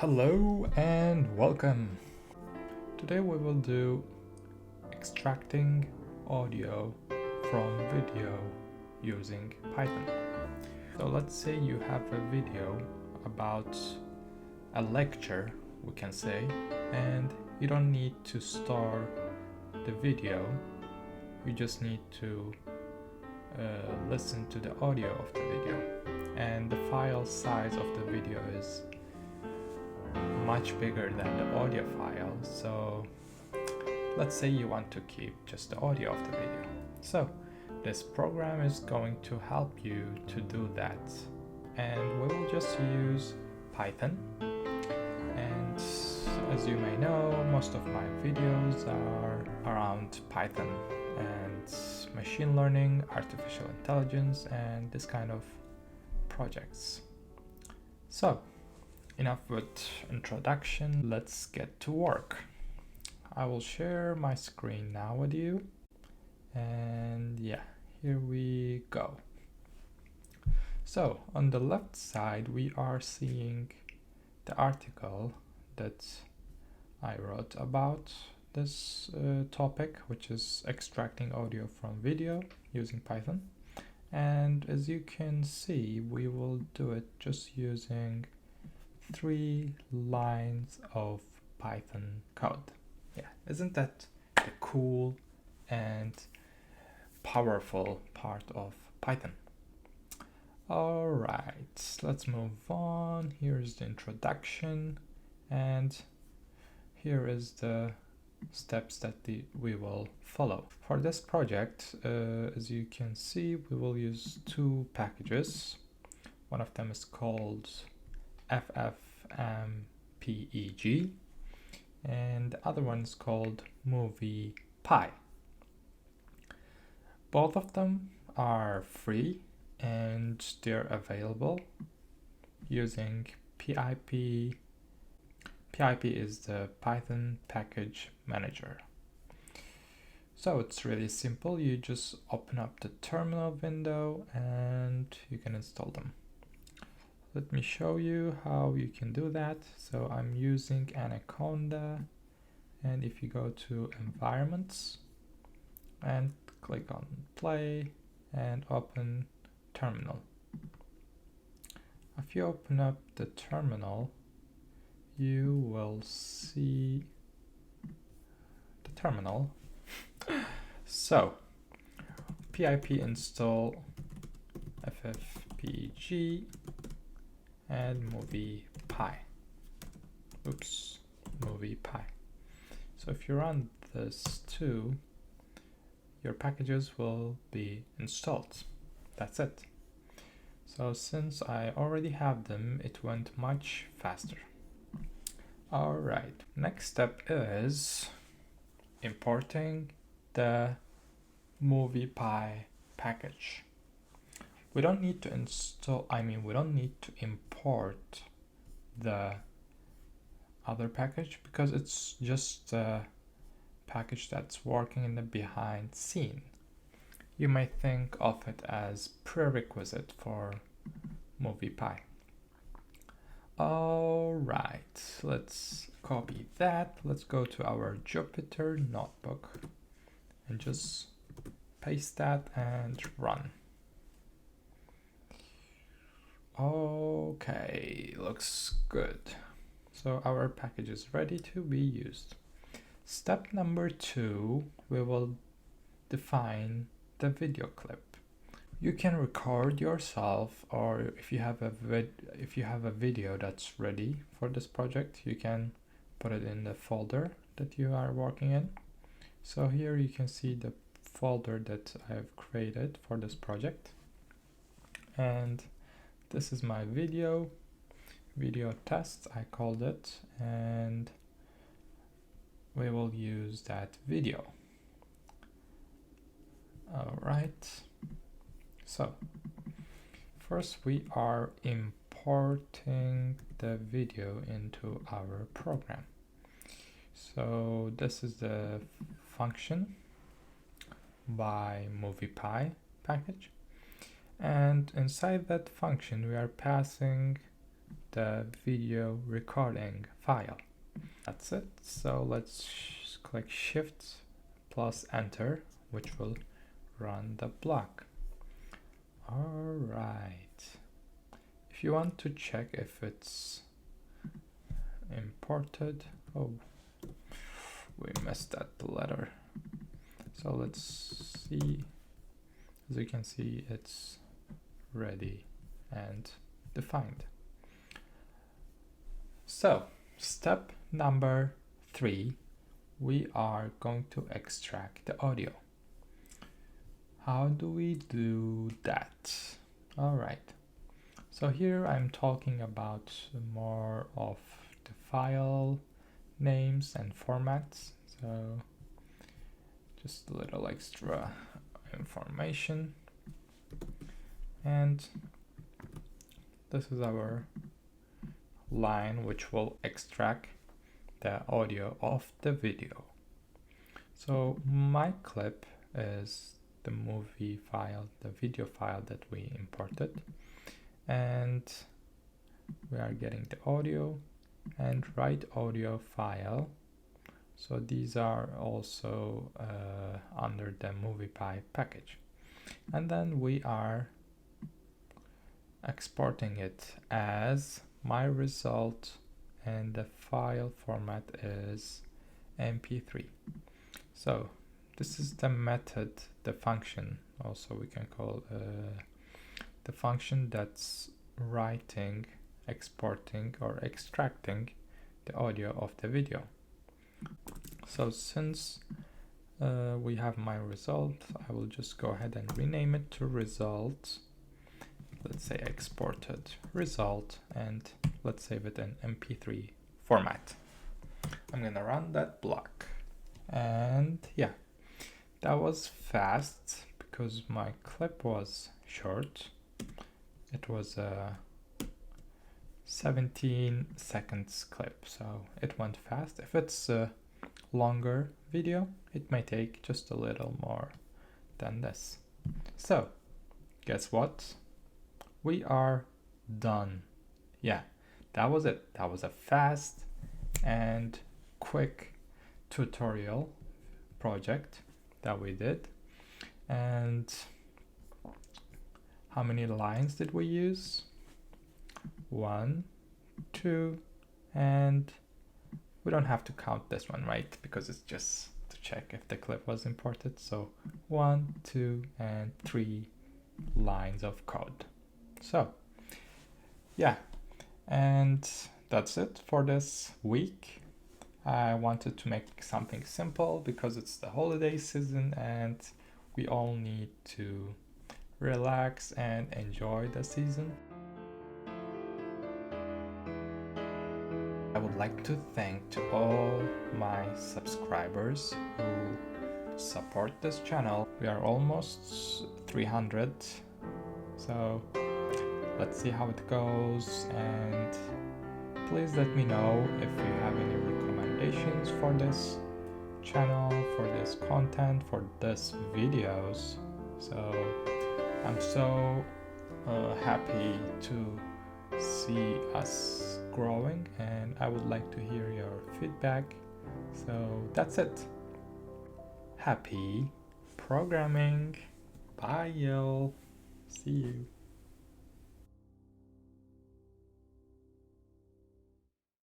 Hello and welcome. Today we will do extracting audio from video using Python. So let's say you have a video about a lecture, we can say, and you don't need to store the video, you just need to listen to the audio of the video, and the file size of the video is much bigger than the audio file, so let's say you want to keep just the audio of the video. So this program is going to help you to do that, and we will just use Python. And as you may know, most of my videos are around Python and machine learning, artificial intelligence, and this kind of projects. So enough with introduction, let's get to work. I will share my screen now with you, and yeah, here we go. So on the left side we are seeing the article that I wrote about this topic, which is extracting audio from video using Python. And as you can see, we will do it just using 3 lines of Python code. Yeah, isn't that the cool and powerful part of Python? Alright, let's move on. Here's the introduction, and here is the steps that we will follow. For this project, as you can see, we will use 2 packages. One of them is called Ffmpeg, and the other one is called Moviepy. Both of them are free and they're available using PIP. PIP is the Python Package Manager. So it's really simple. You just open up the terminal window and you can install them. Let me show you how you can do that. So I'm using Anaconda, and if you go to environments and click on play and open terminal. If you open up the terminal, you will see the terminal. So pip install ffmpeg and Moviepy. Moviepy. So if you run this too, your packages will be installed. That's it. So since I already have them, it went much faster. Alright, next step is importing the Moviepy package. We don't need to we don't need to import the other package because it's just a package that's working in the behind scene. You may think of it as prerequisite for Moviepy. Alright, let's copy that. Let's go to our Jupyter notebook and just paste that and run. Okay, looks good. So our package is ready to be used. Step number 2, we will define the video clip. You can record yourself, or if you have a video that's ready for this project, you can put it in the folder that you are working in. So here you can see the folder that I have created for this project, and this is my video test, I called it, and we will use that video. Alright, so first we are importing the video into our program. So this is the function by Moviepy package, and inside that function we are passing the video recording file. That's it. So let's click Shift plus Enter, which will run the block. All right. If you want to check if it's imported, oh, we missed that letter. So let's see. As you can see, it's ready and defined. So step number 3, we are going to extract the audio. How do we do that? All right. So here I'm talking about more of the file names and formats. So just a little extra information. And this is our line which will extract the audio of the video. So my clip is the movie file, the video file that we imported, and we are getting the audio and write audio file. So these are also under the Moviepy package, and then we are exporting it as my result, and the file format is MP3. So this is the method, the function, also we can call the function that's writing, exporting or extracting the audio of the video. So since we have my result, I will just go ahead and rename it to result. Let's say exported result, and let's save it in MP3 format. I'm gonna run that block, and yeah, that was fast because my clip was short. It was a 17 seconds clip, so it went fast. If it's a longer video, it may take just a little more than this. So guess what? We are done. Yeah, that was it. That was a fast and quick tutorial project that we did. And how many lines did we use? 1, 2, and we don't have to count this one, right? Because it's just to check if the clip was imported. So 1, 2, and 3 lines of code. So yeah, and that's it for this week. I wanted to make something simple because it's the holiday season and we all need to relax and enjoy the season. I would like to thank to all my subscribers who support this channel. We are almost 300, so let's see how it goes, and please let me know if you have any recommendations for this channel, for this content, for this videos. So I'm so happy to see us growing, and I would like to hear your feedback. So that's it. Happy programming. Bye y'all. See you.